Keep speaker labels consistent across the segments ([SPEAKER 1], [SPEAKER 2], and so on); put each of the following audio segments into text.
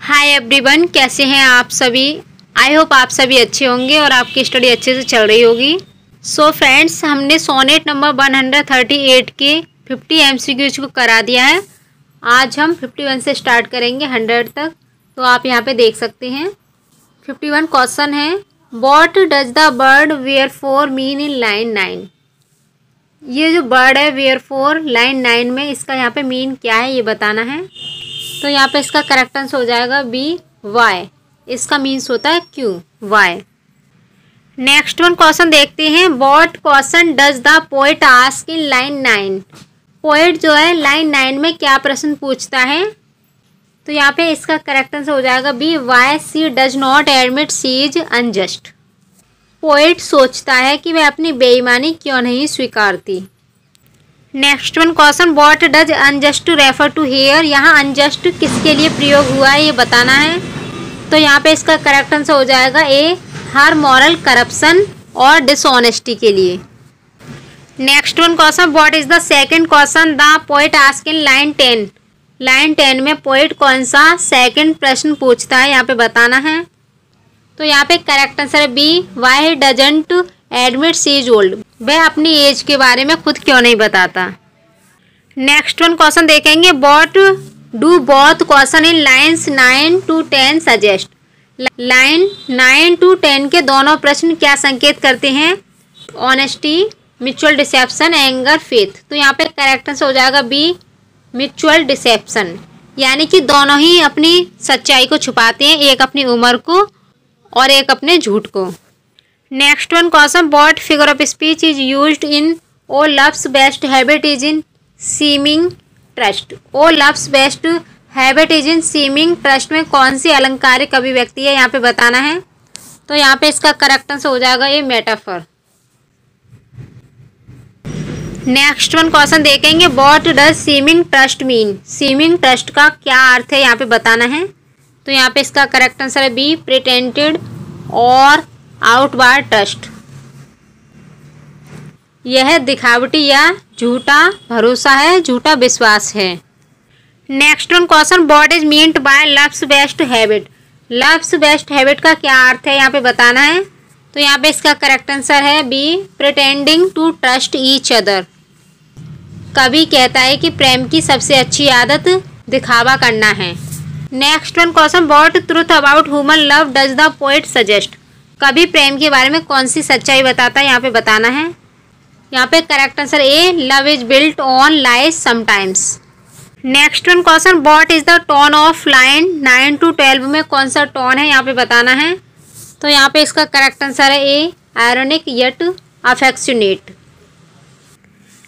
[SPEAKER 1] Hi everyone, कैसे हैं आप सभी। आई होप आप सभी अच्छे होंगे और आपकी स्टडी अच्छे से चल रही होगी। सो फ्रेंड्स, हमने सोनेट नंबर 138 के 50 MCQs को करा दिया है। आज हम 51 से स्टार्ट करेंगे 100 तक। तो आप यहाँ पे देख सकते हैं 51 क्वेश्चन है। What does the bird wear for mean in line 9। ये जो बर्ड है वेयर फोर लाइन 9 में, इसका यहाँ पे मीन क्या है ये बताना है। तो यहाँ पे इसका करेक्ट आंसर हो जाएगा बी वाई। इसका मीन्स होता है क्यों, वाई। नेक्स्ट वन क्वेश्चन देखते हैं। What question does the poet ask in line 9। Poet जो है लाइन 9 में क्या प्रश्न पूछता है। तो यहाँ पे इसका करेक्ट आंसर हो जाएगा B why she does not admit she is unjust. Poet सोचता है कि वह अपनी बेईमानी क्यों नहीं स्वीकारती। Next one question. What does unjust refer to here. यहाँ अनजस्ट किसके लिए प्रयोग हुआ है ये बताना है। तो यहाँ पे इसका करेक्ट आंसर हो जाएगा ए हर मॉरल करप्शन और डिसऑनेस्टी के लिए। Next one question. What is the second question the poet ask in line 10। Line 10 में पोएट कौन सा सेकंड प्रश्न पूछता है यहाँ पे बताना है। तो यहाँ पे करेक्ट आंसर है B why doesn't admit she is old. वह अपनी एज के बारे में खुद क्यों नहीं बताता। नेक्स्ट वन क्वेश्चन देखेंगे। What do both question in lines 9 to 10 suggest. Line 9 to 10 के दोनों प्रश्न क्या संकेत करते हैं। Honesty, mutual deception, anger, faith. तो यहाँ पे करेक्ट आंसर हो जाएगा बी म्यूचुअल डिसेप्शन। यानी कि दोनों ही अपनी सच्चाई को छुपाते हैं, एक अपनी उम्र को और एक अपने झूठ को। Next one question. What figure of speech is used in O love's best habit is in seeming trust. O love's best habit is in seeming trust में कौन सी अलंकारिक अभिव्यक्ति है यहाँ पे बताना है। तो यहाँ पे इसका करेक्ट आंसर हो जाएगा ये मेटाफर। नेक्स्ट वन क्वेश्चन देखेंगे। What does seeming trust mean. Seeming trust का क्या अर्थ है यहाँ पे बताना है। तो यहाँ पे इसका करेक्ट आंसर है बी प्रिटेंडेड और आउटवार्ड ट्रस्ट। यह दिखावटी या झूठा भरोसा है, झूठा विश्वास है। Next one question. What is meant by loves best habit. Love's best habit का क्या अर्थ है यहाँ पे बताना है। तो यहाँ पे इसका करेक्ट आंसर है B pretending to trust each other. कवि कहता है कि प्रेम की सबसे अच्छी आदत दिखावा करना है। Next one question. What truth about human love does the poet suggest. कभी प्रेम के बारे में कौन सी सच्चाई बताता है यहाँ पे बताना है। यहाँ पे correct answer A love is built on lies sometimes. Next one question. What is the tone of line 9 to 12 में कौन सा टोन है यहाँ पे बताना है। तो यहाँ पे इसका करेक्ट आंसर है A ironic yet affectionate.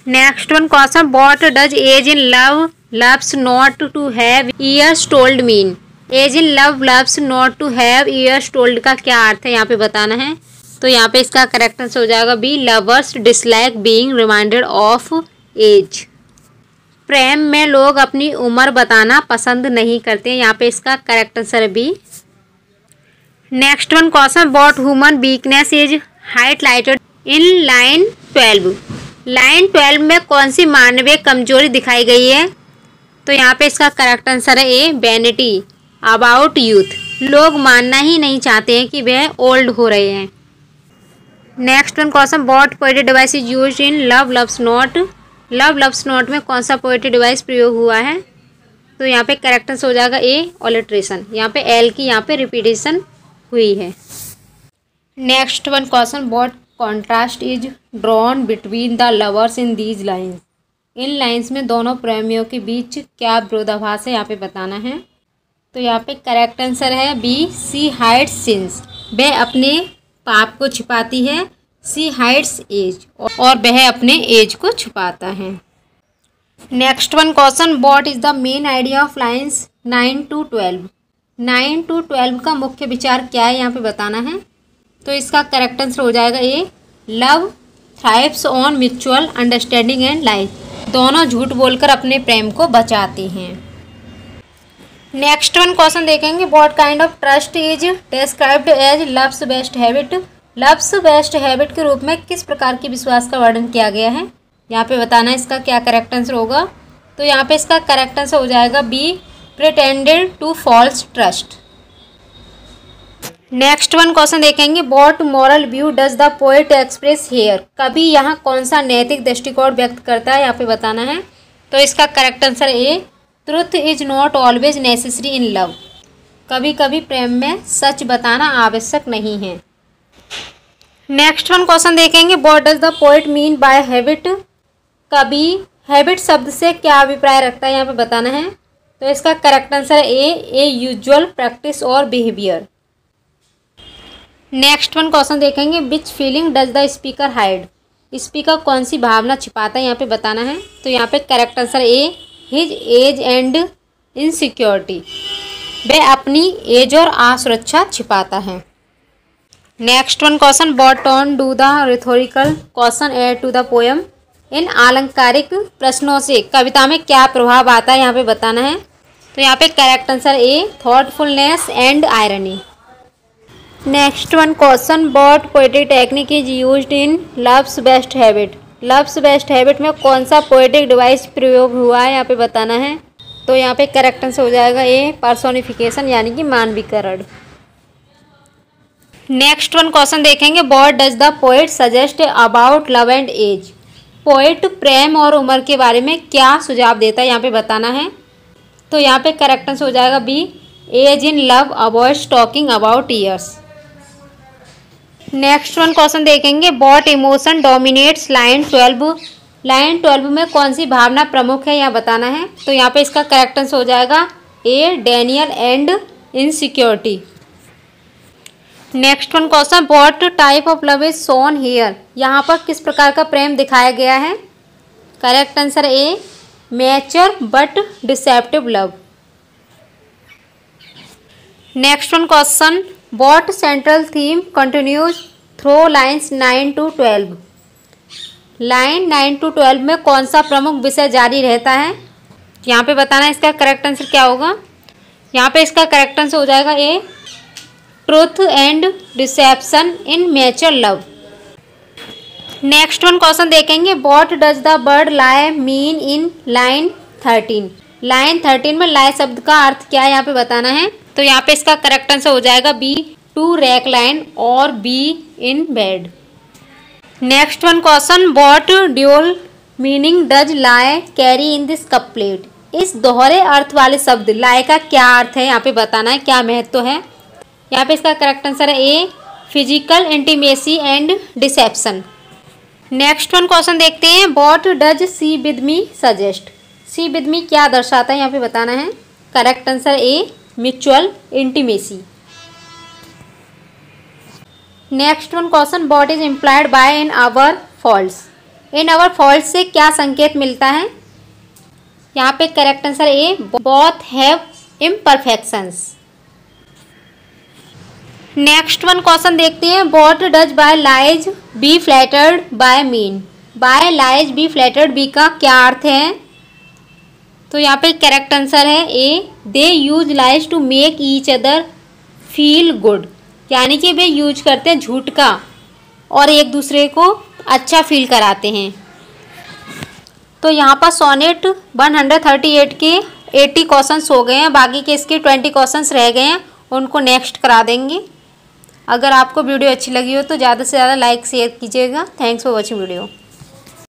[SPEAKER 1] Next one question. What does age in love loves not to have ears told mean। Age in love loves not to have ears told का क्या अर्थ है यहाँ पे बताना है। तो यहाँ पे इसका करेक्ट आंसर हो जाएगा B lovers dislike being reminded of age. प्रेम में लोग अपनी उम्र बताना पसंद नहीं करते, यहाँ पे इसका करेक्ट आंसर है B. Next one question. What human weakness is highlighted in line 12। Line 12 में कौन सी मानवीय कमजोरी दिखाई गई है। तो यहाँ पे इसका करेक्ट आंसर है ए वैनिटी अबाउट यूथ। लोग मानना ही नहीं चाहते हैं कि वह ओल्ड हो रहे हैं। Next one question. What poetry device is used in love loves not. Love loves not में कौन सा पोएट्री डिवाइस प्रयोग हुआ है। तो यहाँ पे करेक्ट आंसर हो जाएगा ए ऑलिट्रेशन। यहाँ पे एल की यहाँ पे रिपीटेशन हुई है। Next one question. What contrast is drawn between the lovers in these lines. In lines में दोनों प्रेमियों के बीच क्या विरोधाभास है यहाँ पे बताना है। तो यहाँ पे करेक्ट आंसर है बी सी हाइड्स सिंस। वह अपने पाप को छिपाती है, सी हाइड्स एज, और वह अपने एज को छुपाता है। Next one question. What is the main idea of lines 9 to 12। 9 to 12 का मुख्य विचार क्या है यहाँ पे बताना है। तो इसका करेक्ट आंसर हो जाएगा A love thrives on mutual understanding and life. दोनों झूठ बोलकर अपने प्रेम को बचाते हैं। नेक्स्ट वन क्वेश्चन देखेंगे। What kind of trust is described as love's best habit. Love's best habit के रूप में किस प्रकार के विश्वास का वर्णन किया गया है यहाँ पे बताना है। इसका क्या करेक्ट आंसर होगा। तो यहाँ पे इसका करेक्ट आंसर हो जाएगा B pretended to false trust। Next one question देखेंगे, what moral view does the poet express here. कवि यहाँ कौन सा नैतिक दृष्टिकोण व्यक्त करता है, यहाँ पे बताना है। तो इसका correct answer A, truth is not always necessary in love. कभी कभी प्रेम में सच बताना आवश्यक नहीं है। नेक्स्ट वन क्वेश्चन देखेंगे, what does the poet mean by habit. कवि हैबिट शब्द से क्या अभिप्राय रखता है, यहाँ पे बताना है। तो इसका correct answer A usual practice और बिहेवियर। नेक्स्ट वन क्वेश्चन देखेंगे, which feeling does the speaker hide. Speaker कौन सी भावना छिपाता है, यहाँ पे बताना है। तो यहाँ पे correct answer A, his age and insecurity. वह अपनी एज और असुरक्षा छिपाता है। Next one question, what on do the rhetorical question add to the poem. इन अलंकारिक प्रश्नों से कविता में क्या प्रभाव आता है, यहाँ पे बताना है। तो यहाँ पे correct answer A, thoughtfulness and irony. Next one question, what poetic technique is used in loves best habit. Love's best habit में कौन सा पोएटिक डिवाइस प्रयोग हुआ है, यहाँ पे बताना है। तो यहाँ पे करेक्ट आंसर हो जाएगा ए, पर्सोनिफिकेशन यानी कि मानवीकरण। नेक्स्ट वन क्वेश्चन देखेंगे, what does the poet suggest about love and age. Poet प्रेम और उम्र के बारे में क्या सुझाव देता है, यहाँ पे बताना है। तो यहाँ पे करेक्ट आंसर हो जाएगा B, age in love avoids talking about years. Next one question देखेंगे, what emotion dominates line 12। Line 12 में कौन सी भावना प्रमुख है, यहाँ बताना है। तो यहाँ पे इसका करेक्ट आंसर हो जाएगा A, denial and insecurity. Next one question, what type of love is shown here. यहाँ पर किस प्रकार का प्रेम दिखाया गया है। Correct answer A, mature but deceptive love. Next one question, what central theme continues through lines 9 to 12। Line 9 to 12 में कौन सा प्रमुख विषय जारी रहता है, यहाँ पे बताना है। इसका करेक्ट आंसर क्या होगा। यहाँ पे इसका करेक्ट आंसर हो जाएगा A, truth and deception in mature love. Next one question देखेंगे, what does the word lie mean in line 13। Line 13 में लाई शब्द का अर्थ क्या है, यहाँ पे बताना है। तो यहाँ पे इसका करेक्ट आंसर हो जाएगा बी, टू रैक लाइन और be in bed. Next one question, what dual meaning does lie carry in this couplet. इस दोहरे अर्थ वाले शब्द लाई का क्या अर्थ है, यहाँ पे बताना है, क्या महत्व है। यहाँ पे इसका करेक्ट आंसर है A, physical intimacy and deception. Next one question देखते हैं, what does see with me suggest. See with me क्या दर्शाता है, यहाँ पे बताना है। Correct answer A, mutual intimacy. Next one question, what is implied by in our faults. In our faults से क्या संकेत मिलता है। यहाँ पे correct answer A, both have imperfections. Next one question देखते हैं, what does by lies be flattered by mean. By lies be flattered be का क्या अर्थ है। तो यहाँ पे करेक्ट आंसर है A, they use lies to make each other feel good. यानी कि वे यूज करते हैं झूठ का और एक दूसरे को अच्छा फील कराते हैं। तो यहाँ पर सोनेट 138 के 80 क्वेश्चंस हो गए हैं, बाकी के इसके 20 क्वेश्चंस रह गए हैं, उनको नेक्स्ट करा देंगे। अगर आपको वीडियो अच्छी लगी हो तो ज़्यादा से ज़्यादा लाइक शेयर कीजिएगा। Thanks for watching video.